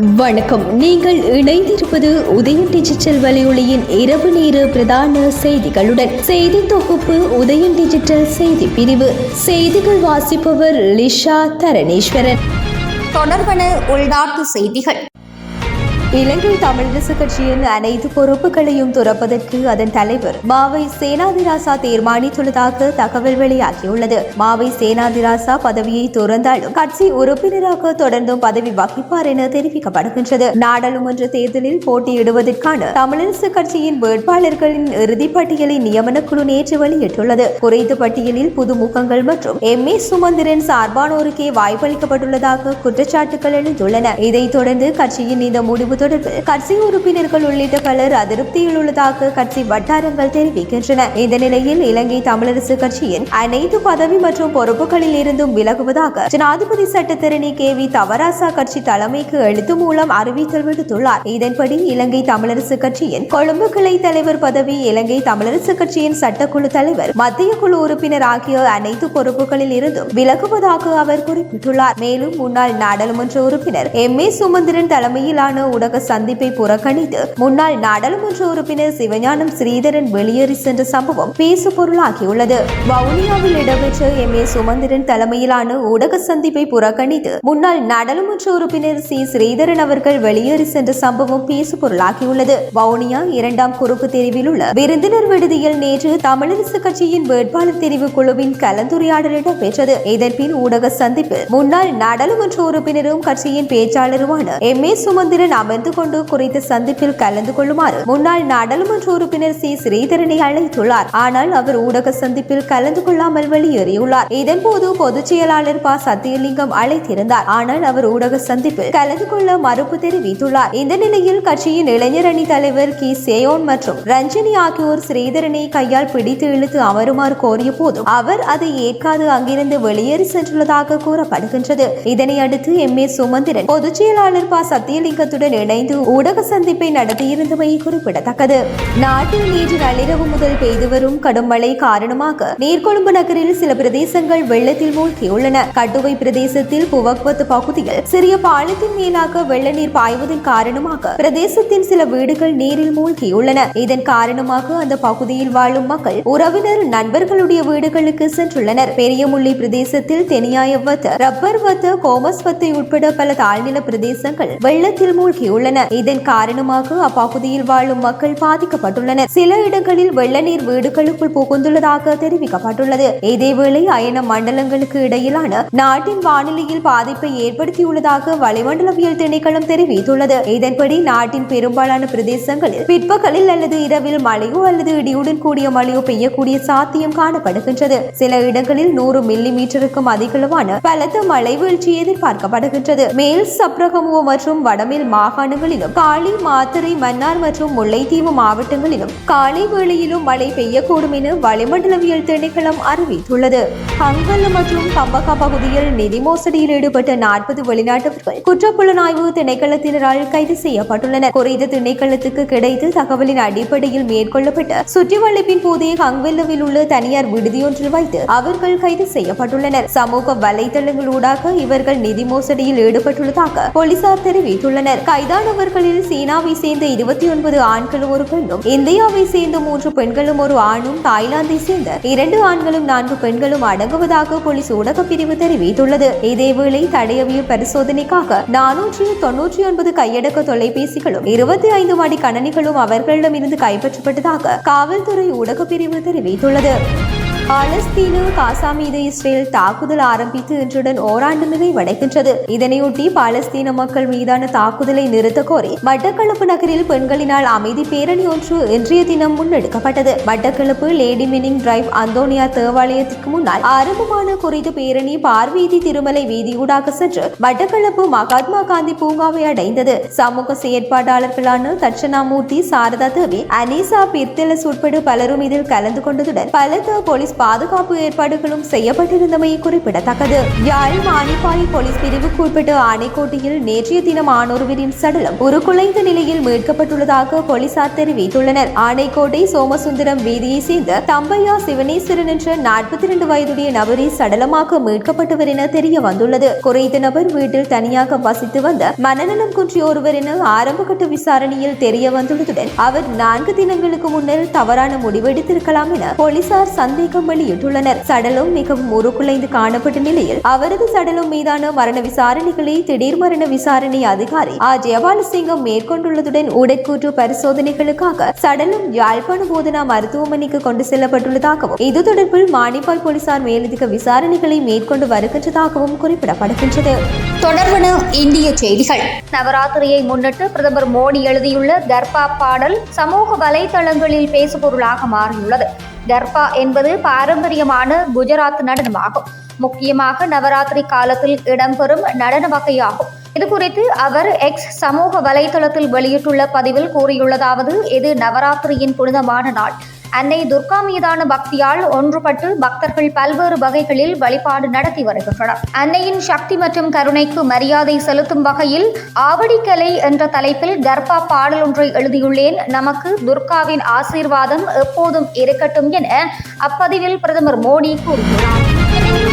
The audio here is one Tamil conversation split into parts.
வணக்கம். நீங்கள் இணைந்திருப்பது உதயன் டிஜிட்டல் வலையொலியின் இரவு நேர பிரதான செய்திகளுடன். செய்தி தொகுப்பு உதயன் டிஜிட்டல் செய்தி பிரிவு. செய்திகள் வாசிப்பவர் லிஷா தரணேஸ்வரன். தொடர்பான உள்நாட்டு செய்திகள். இலங்கை தமிழரசு கட்சியின் அனைத்து பொறுப்புகளையும் துறப்பதற்கு அதன் தலைவர் மாவை சேனாதிராசா தீர்மானித்துள்ளதாக தகவல் வெளியாகியுள்ளது. மாவை சேனாதிராசா பதவியை துறந்தாலும் கட்சி உறுப்பினராக தொடர்ந்தும் பதவி வகிப்பார் என தெரிவிக்கப்படுகின்றது. நாடாளுமன்ற தேர்தலில் போட்டியிடுவதற்கான தமிழரசு கட்சியின் வேட்பாளர்களின் இறுதிப் பட்டியலை நியமன குழு நேற்று வெளியிட்டுள்ளது. குறித்த பட்டியலில் புதுமுகங்கள் மற்றும் எம்.ஏ. சுமந்திரன் சார்பானோருக்கே வாய்ப்பளிக்கப்பட்டுள்ளதாக குற்றச்சாட்டுகள் எழுந்துள்ளன. இதைத் தொடர்ந்து கட்சியின் இந்த முடிவு தொடர்பில் கட்சி உறுப்பினர்கள் உள்ளிட்ட பலர் அதிருப்தியில் உள்ளதாக கட்சி வட்டாரங்கள் தெரிவிக்கின்றன. இந்த நிலையில் இலங்கை தமிழரசு கட்சியின் அனைத்து பதவி மற்றும் பொறுப்புகளில் இருந்தும் விலகுவதாக ஜனாதிபதி சட்டத்தரணி கே.வி. தவராசா கட்சி தலைமைக்கு எழுத்து மூலம் அறிவித்தல் விடுத்துள்ளார். இதன்படி இலங்கை தமிழரசு கட்சியின் கொழும்பு கிளை தலைவர் பதவி, இலங்கை தமிழரசு கட்சியின் சட்டக்குழு தலைவர், மத்திய குழு உறுப்பினர் ஆகிய அனைத்து பொறுப்புகளில் இருந்தும் விலகுவதாக அவர் குறிப்பிட்டுள்ளார். மேலும் முன்னாள் நாடாளுமன்ற உறுப்பினர் எம்.ஏ. சுமந்திரன் தலைமையிலான ஊடக சந்திப்பை புறக்கணித்து முன்னாள் நாடாளுமன்ற உறுப்பினர் சிவஞானம் ஸ்ரீதரன் வெளியேறி சென்ற சம்பவம் பேசு பொருளாகியுள்ளது. வவுனியாவில் இடம்பெற்ற எம்.ஏ. சுமந்திரன் தலைமையிலான ஊடக சந்திப்பை புறக்கணித்து முன்னாள் நாடாளுமன்ற உறுப்பினர் சி ஸ்ரீதரன் அவர்கள் வெளியேறி சென்ற சம்பவம் பேசு பொருளாகியுள்ளது. வவுனியா 2ஆம் குறுக்கு தெரிவில் உள்ள விருந்தினர் விடுதியில் நேற்று தமிழரசு கட்சியின் வேட்பாளர் தெரிவு குழுவின் கலந்துரையாடல் இடம்பெற்றது. இதன்பின் ஊடக சந்திப்பில் முன்னாள் நாடாளுமன்ற உறுப்பினரும் கட்சியின் பேச்சாளருமான எம்.ஏ. சுமந்திரன் அமர்ந்து கொண்டு குறித்த சந்திப்பில் கலந்து கொள்ளுமாறு முன்னாள் நாடாளுமன்ற உறுப்பினர் சி ஸ்ரீதரனை அழைத்துள்ளார். ஆனால் அவர் ஊடக சந்திப்பில் கலந்து கொள்ளாமல் வெளியேறியுள்ளார். இதன்போது பொதுச் செயலாளர் ப. சத்தியலிங்கம் அழைத்திருந்தார். ஆனால் அவர் ஊடக சந்திப்பில் கலந்து கொள்ள மறுப்பு தெரிவித்துள்ளார். இந்த நிலையில் கட்சியின் இளைஞர் அணி தலைவர் கி. சேயோன் மற்றும் ரஞ்சினி ஆகியோர் ஸ்ரீதரனை கையால் பிடித்து இழுத்து அமருமாறு கோரிய போதும் அவர் அதை ஏற்காது அங்கிருந்து வெளியேறி சென்றுள்ளதாக கூறப்படுகின்றது. இதனை அடுத்து எம்.ஏ. சுமந்திரன் பொதுச் செயலாளர் ப. சத்தியலிங்கத்துடன் இணைந்து ஊடக சந்திப்பை நடத்தியிருந்தமை குறிப்பிடத்தக்கது. நாட்டில் நேற்று நள்ளிரவு முதல் பெய்து வரும் கடும் மழை காரணமாக நீர்கொழும்பு நகரில் சில பிரதேசங்கள் வெள்ளத்தில் மூழ்கியுள்ளன. கட்டுவை பிரதேசத்தில் புவக்வத் பகுதியில் சிறிய பாலத்தின் மேலாக வெள்ள நீர் பாய்வதன் காரணமாக பிரதேசத்தின் சில வீடுகள் நீரில் மூழ்கியுள்ளன. இதன் காரணமாக அந்த பகுதியில் வாழும் மக்கள் உறவினர் நண்பர்களுடைய வீடுகளுக்கு சென்றுள்ளனர். பெரியமுள்ளி பிரதேசத்தில் தெனியாயவத், ரப்பர்வத், கோமஸ்வத்தை உட்பட பல தாழ்நில பிரதேசங்கள் வெள்ளத்தில் மூழ்கியுள்ளன. இதன் காரணமாக அப்பகுதியில் வாழும் மக்கள் பாதிக்கப்பட்டுள்ளனர். சில இடங்களில் வெள்ள நீர் வீடுகளுக்குள் புகுந்துள்ளதாக தெரிவிக்கப்பட்டுள்ளது. இதேவேளை அயன மண்டலங்களுக்கு இடையிலான நாட்டின் வானிலையில் பாதிப்பை ஏற்படுத்தியுள்ளதாக வளிமண்டலவியல் திணைக்களம் தெரிவித்துள்ளது. இதன்படி நாட்டின் பெரும்பாலான பிரதேசங்களில் பிற்பகலில் அல்லது இரவில் மழையோ அல்லது இடியுடன் கூடிய மழையோ பெய்யக்கூடிய சாத்தியம் காணப்படுகின்றது. சில இடங்களில் 100 மில்லி மீட்டருக்கும் அதிகளவான பலத்த மழை வீழ்ச்சி எதிர்பார்க்கப்படுகின்றது. மேல் சப்ரகமுவ மற்றும் வடமேல் மாகாணங்களிலும் காலி, மாத்தறை, மன்னார் மற்றும் முல்லைத்தீவு மாவட்டங்களிலும் காலை வேளையிலும் மழை பெய்யக்கூடும் என வளிமண்டலவியல் திணைக்களம் அறிவித்துள்ளது. ஹங்கல்ல மற்றும் கம்பகா பகுதியில் நிதி மோசடியில் ஈடுபட்ட 40 வெளிநாட்டவர்கள் குற்றப்புலனாய்வு திணைக்களத்தினரால் கைது செய்யப்பட்டுள்ளனர். குறித்த திணைக்களத்துக்கு கிடைத்த தகவலின் அடிப்படையில் மேற்கொள்ளப்பட்ட சுற்றிவளைப்பின் போதே ஹங்வெல்லவில் உள்ள தனியார் விடுதியொன்றில் வைத்து அவர்கள் கைது செய்யப்பட்டுள்ளனர். சமூக வலைதளங்களூடாக இவர்கள் நிதி மோசடியில் ஈடுபட்டுள்ளதாக போலீசார் தெரிவித்துள்ளனர். கைதானவர்களில் சீனாவை சேர்ந்த 29 ஆண்களும் ஒரு பெண்ணும், இந்தியாவை சேர்ந்த 3 பெண்களும் ஒரு ஆணும், தாய்லாந்தை சேர்ந்த 2 ஆண்களும் 4 பெண்களும் அடங்குவதாக போலீஸ் ஊடக பிரிவு தெரிவித்துள்ளது. இதேவேளை தடயவியல் பரிசோதனைக்காக 499 கையடக்க தொலைபேசிகளும் 25 மடி கணனிகளும் அவர்களிடமிருந்து கைப்பற்றப்பட்டதாக காவல்துறை ஊடக பிரிவு தெரிவித்துள்ளது. பாலஸ்தீன காசா மீது இஸ்ரேல் தாக்குதல் ஆரம்பித்து இன்றுடன் ஓராண்டு நிறைவடைகின்றது. இதனையொட்டி பாலஸ்தீன மக்கள் மீதான தாக்குதலை நிறுத்த கோரி மட்டக்களப்பு நகரில் பெண்களினால் அமைதி பேரணி ஒன்று இன்றைய தினம் முன்னெடுக்கப்பட்டது. மட்டக்களப்பு லேடி மினிங் டிரைவ் அந்தோனியா தேவாலயத்திற்கு முன்னால் ஆரம்பமான குறித்த பேரணி பார்வீதி திருமலை வீதியூடாக சென்று மட்டக்களப்பு மகாத்மா காந்தி பூங்காவை அடைந்தது. சமூக செயற்பாட்டாளர்களான தட்சணாமூர்த்தி, சாரதா தேவி, அனீசா பிர்தெலஸ் உட்பட பலரும் இதில் கலந்து கொண்டதுடன் பலத்த போலீஸ் பாதுகாப்பு ஏற்பாடுகளும் செய்யப்பட்டிருந்தமை குறிப்பிடத்தக்கது. யாழ் மானிப்பாய் போலீஸ் பிரிவுக்கு உட்பட்ட ஆணைக்கோட்டையில் நேற்றைய தினம் ஆணொருவரின் சடலம் உருக்குலைந்த நிலையில் மீட்கப்பட்டுள்ளதாக போலீசார் தெரிவித்துள்ளனர். ஆணைக்கோட்டை சோமசுந்தரம் வீதியை சேர்ந்த தம்பையா சிவனேஸ்வரன் என்ற 42 வயதுடைய நபரை சடலமாக மீட்கப்பட்டவர் என தெரிய வந்துள்ளது. குறித்த நபர் வீட்டில் தனியாக வசித்து வந்த மனநலம் குன்றிய ஒருவர் என ஆரம்பகட்ட விசாரணையில் தெரிய வந்துள்ளதுடன் அவர் 4 தினங்களுக்கு முன்னர் தவறான முடிவெடுத்திருக்கலாம் என போலீசார் சந்தேகம் வெளியிட்டுள்ளனர். சடலம் மிகவும் உருக்குலைந்து காணப்பட்ட நிலையில் அவரது சடலம் மீதான மரண விசாரணைகளை திடீர் மரண விசாரணை அதிகாரி ஜெயபாலசிங்கம் மேற்கொண்டுள்ளதுடன் உடற்கூற்று பரிசோதனைகளுக்காக சடலம் யாழ்ப்பாண போதனா மருத்துவமனைக்கு கொண்டு செல்லப்பட்டுள்ளதாகவும் இது தொடர்பில் மானிப்பாய் போலீசார் மேலதிக விசாரணைகளை மேற்கொண்டு வருகின்றதாகவும் குறிப்பிடப்படுகின்றது. தொடர்பான இந்திய செய்திகள். நவராத்திரியை முன்னிட்டு பிரதமர் மோடி எழுதியுள்ள கர்பா பாடல் சமூக வலைதளங்களில் பேசுபொருளாக மாறியுள்ளது. கர்பா என்பது பாரம்பரியமான குஜராத் நடனமாகும். முக்கியமாக நவராத்திரி காலத்தில் இடம்பெறும் நடன வகையாகும். இதுகுறித்து அவர் எக்ஸ் சமூக வலைதளத்தில் வெளியிட்டுள்ள பதிவில் கூறியுள்ளதாவது: இது நவராத்திரியின் புனிதமான நாள். அன்னை துர்கா மீதான பக்தியால் ஒன்றுபட்டு பக்தர்கள் பல்வேறு வகைகளில் வழிபாடு நடத்தி வருகின்றனர். அன்னையின் சக்தி மற்றும் கருணைக்கு மரியாதை செலுத்தும் வகையில் ஆவடிக்கலை என்ற தலைப்பில் கர்பா பாடல் ஒன்றை எழுதியுள்ளேன். நமக்கு துர்காவின் ஆசீர்வாதம் எப்போதும் இருக்கட்டும் என அப்பதிவில் பிரதமர் மோடி கூறியுள்ளார்.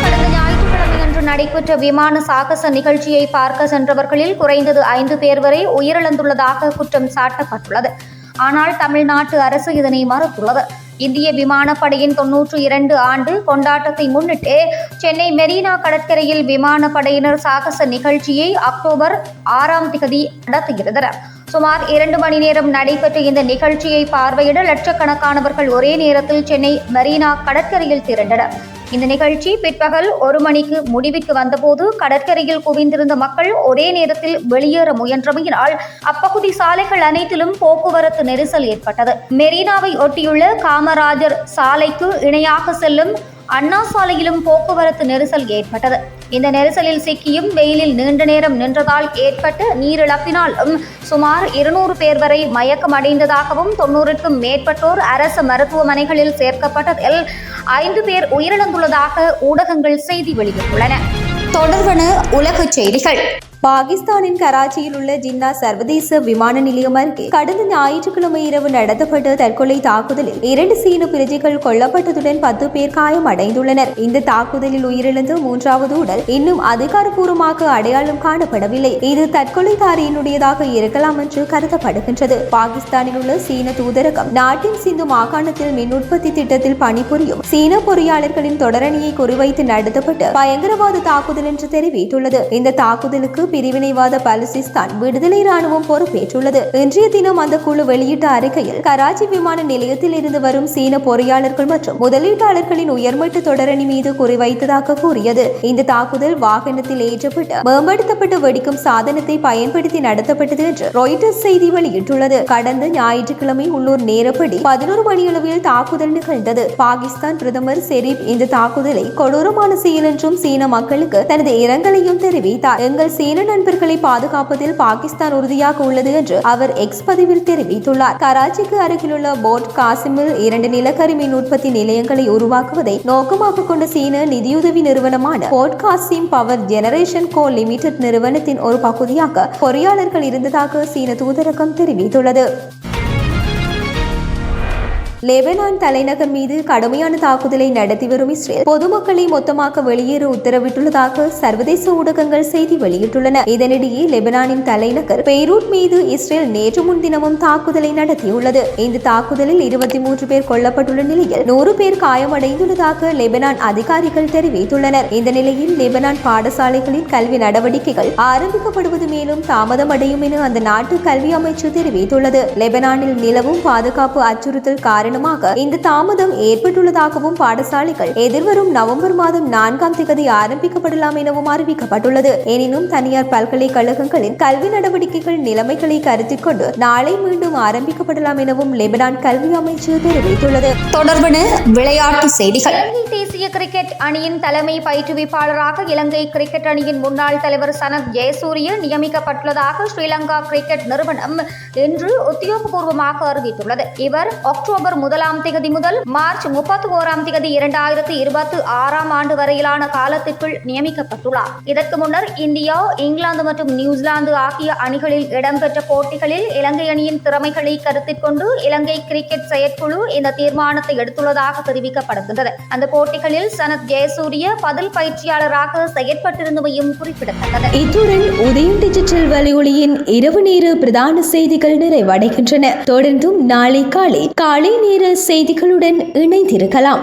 கடந்த ஞாயிற்றுக்கிழமை நடைபெற்ற விமான சாகச நிகழ்ச்சியை பார்க்க சென்றவர்களில் குறைந்தது 5 பேர் வரை உயிரிழந்துள்ளதாக குற்றம் சாட்டப்பட்டுள்ளது. ஆனால் தமிழ்நாட்டு அரசு இதனை மறுத்துள்ளது. இந்திய விமானப்படையின் 92 ஆண்டு கொண்டாட்டத்தை முன்னிட்டு சென்னை மெரினா கடற்கரையில் விமானப்படையினர் சாகச நிகழ்ச்சியை அக்டோபர் 6 நடத்துகின்றனர். சுமார் 2 மணி நேரம் நடைபெற்ற இந்த நிகழ்ச்சியை பார்வையிட லட்சக்கணக்கானவர்கள் ஒரே நேரத்தில் சென்னை மெரினா கடற்கரையில் திரண்டனர். இந்த நிகழ்ச்சி பிற்பகல் 1 மணிக்கு முடிவிற்கு வந்தபோது கடற்கரையில் குவிந்திருந்த மக்கள் ஒரே நேரத்தில் வெளியேற முயன்றமையினால் அப்பகுதி சாலைகள் அனைத்திலும் போக்குவரத்து நெரிசல் ஏற்பட்டது. மெரினாவை ஒட்டியுள்ள காமராஜர் சாலைக்கு இணையாக செல்லும் அண்ணா சாலையிலும் போக்குவரத்து நெரிசல் ஏற்பட்டது. இந்த நெரிசலில் சிக்கியும் வெயிலில் நீண்ட நேரம் நின்றதால் ஏற்பட்ட நீரிழப்பினாலும் சுமார் 200 பேர் வரை மயக்கம் அடைந்ததாகவும் 90க்கும் மேற்பட்டோர் அரசு மருத்துவமனைகளில் சேர்க்கப்பட்டதில் 5 பேர் உயிரிழந்துள்ளதாக ஊடகங்கள் செய்தி வெளியிட்டுள்ளன. தொடர்பான உலக செய்திகள். பாகிஸ்தானின் கராச்சியில் உள்ள ஜின்னா சர்வதேச விமான நிலையம் அருகே கடந்த ஞாயிற்றுக்கிழமை இரவு நடத்தப்பட்ட தற்கொலை தாக்குதலில் 2 சீன பிரஜைகள் கொல்லப்பட்டதுடன் 10 பேர் காயமடைந்துள்ளனர். இந்த தாக்குதலில் உயிரிழந்த 3வது உடல் இன்னும் அதிகாரப்பூர்வமாக அடையாளம் காணப்படவில்லை. இது தற்கொலைதாரியினுடையதாக இருக்கலாம் என்று கருதப்படுகின்றது. பாகிஸ்தானில் உள்ள சீன தூதரகம் நாட்டின் சிந்து மாகாணத்தில் மின் உற்பத்தி திட்டத்தில் பணிபுரியும் சீன பொறியாளர்களின் தொடரணியை குறிவைத்து நடத்தப்பட்ட பயங்கரவாத தாக்குதல் என்று தெரிவித்துள்ளது. இந்த தாக்குதலுக்கு பிரிவினைவாத பாலஸ்தீன் விடுதலை ராணுவம் பொறுப்பேற்றுள்ளது. இன்றைய தினம் அந்த குழு வெளியிட்ட அறிக்கையில் கராச்சி விமான நிலையத்தில் இருந்து வரும் சீன பொறியாளர்கள் மற்றும் முதலீட்டாளர்களின் உயர்மட்ட தொடரணி மீது குறிவைத்ததாக கூறியது. இந்த தாக்குதல் வாகனத்தில் ஏற்றப்பட்ட மேம்படுத்தப்பட்ட வெடிக்கும் சாதனத்தை பயன்படுத்தி நடத்தப்பட்டது என்று ராய்ட்டர்ஸ் செய்தி வெளியிட்டுள்ளது. கடந்த ஞாயிற்றுக்கிழமை உள்ளூர் நேரப்படி 11 மணியளவில் தாக்குதல் நிகழ்ந்தது. பாகிஸ்தான் பிரதமர் ஷெரீப் இந்த தாக்குதலை கொடூரமான செயல் என்றும் சீன மக்களுக்கு தனது இரங்கலையும் தெரிவித்தார். எங்கள் சீன நண்பர்களை பாதுகாப்பதில் பாகிஸ்தான் உறுதியாக உள்ளது என்று அவர் எக்ஸ் பதிவில் தெரிவித்துள்ளார். கராச்சிக்கு அருகிலுள்ள போர்ட் காசிமில் 2 நிலக்கரி மின் உற்பத்தி நிலையங்களை உருவாக்குவதை நோக்கமாக கொண்ட சீன நிதியுதவி நிறுவனமான போர்ட் காசிம் பவர் ஜெனரேஷன் கோ லிமிடெட் நிறுவனத்தின் ஒரு பகுதியாக பொறியாளர்கள் இருந்ததாக சீன தூதரகம் தெரிவித்துள்ளது. லெபனான் தலைநகர் மீது கடுமையான தாக்குதலை நடத்தி வரும் இஸ்ரேல் பொதுமக்களை மொத்தமாக வெளியேற உத்தரவிட்டுள்ளதாக சர்வதேச ஊடகங்கள் செய்தி வெளியிட்டுள்ளன. இதனிடையே லெபனானின் தலைநகர் பெய்ரூட் மீது இஸ்ரேல் நேற்று முன்தினமும் தாக்குதலை நடத்தியுள்ளது. இந்த தாக்குதலில் 23 பேர் கொல்லப்பட்டுள்ள நிலையில் 100 பேர் காயமடைந்துள்ளதாக லெபனான் அதிகாரிகள் தெரிவித்துள்ளனர். இந்த நிலையில் லெபனான் பாடசாலைகளின் கல்வி நடவடிக்கைகள் ஆரம்பிக்கப்படுவது மேலும் தாமதமடையும் என அந்த நாட்டு கல்வி அமைச்சு தெரிவித்துள்ளது. லெபனானில் நிலவும் பாதுகாப்பு அச்சுறுத்தல் காரணமாக இந்த தாமதம் ஏற்பட்டுள்ளதாகவும் பாடசாலைகள் எதிர்வரும் நவம்பர் மாதம் 4 ஆரம்பிக்கப்படலாம் எனவும் அறிவிக்கப்பட்டுள்ளது. எனினும் தனியார் பல்கலைக்கழகங்களின் கல்வி நடவடிக்கைகள் நிலைமைகளை கருத்தில் கொண்டு நாளை மீண்டும் ஆரம்பிக்கப்படலாம் எனவும் லெபனான் கல்வி அமைச்சு தெரிவித்துள்ளது. தொடர்பான விளையாட்டு செய்திகள். இலங்கை தேசிய கிரிக்கெட் அணியின் தலைமை பயிற்றுவிப்பாளராக இலங்கை கிரிக்கெட் அணியின் முன்னாள் தலைவர் சனத் ஜெயசூரிய நியமிக்கப்பட்டுள்ளதாக ஸ்ரீலங்கா கிரிக்கெட் நிறுவனம் இன்று உத்தியோகபூர்வமாக அறிவித்துள்ளது. இவர் அக்டோபர் 1 முதல் மார்ச் 31 2026 வரையிலான காலத்திற்குள் நியமிக்கப்பட்டுள்ளார். இதற்கு முன்னர் இந்தியா, இங்கிலாந்து மற்றும் நியூசிலாந்து ஆகிய அணிகளில் இடம்பெற்ற போட்டிகளில் இலங்கை அணியின் திறமைகளை கருத்தில் கொண்டு இலங்கை கிரிக்கெட் செயற்குழு இந்த தீர்மானத்தை எடுத்துள்ளதாக தெரிவிக்கப்படுகின்றது. அந்த போட்டிகளில் சனத் ஜெயசூரிய பதில் பயிற்சியாளராக செயற்பட்டிருந்தமையும் குறிப்பிடத்தக்கது. இத்துடன் உதயம் டிஜிட்டல் வலையொலியின் இரவு நேர பிரதான செய்திகள் நிறைவடைகின்றன. தொடர்ந்தும் நாளை காலை நேர செய்திகளுடன் இணைந்திருக்கலாம்.